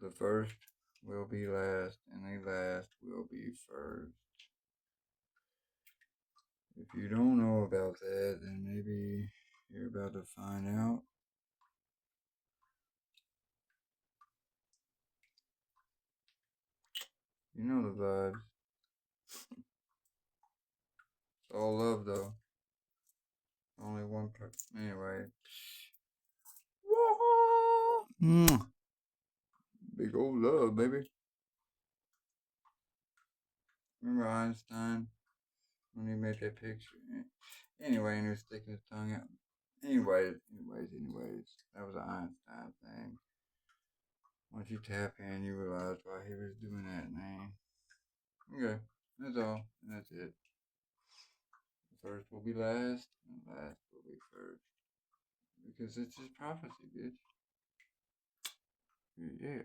The first will be last, and the last will be first. If you don't know about that, then maybe you're about to find out. You know the vibes. It's all love, though. Only one person. Anyway. Big old love, baby. Remember Einstein when he made that picture? Anyway, and he was sticking his tongue out. Anyways. That was an Einstein thing. Once you tap in, you realize why he was doing that, man. Okay, that's all. And that's it. The first will be last, and last will be first. Because it's just prophecy, bitch. Yeah.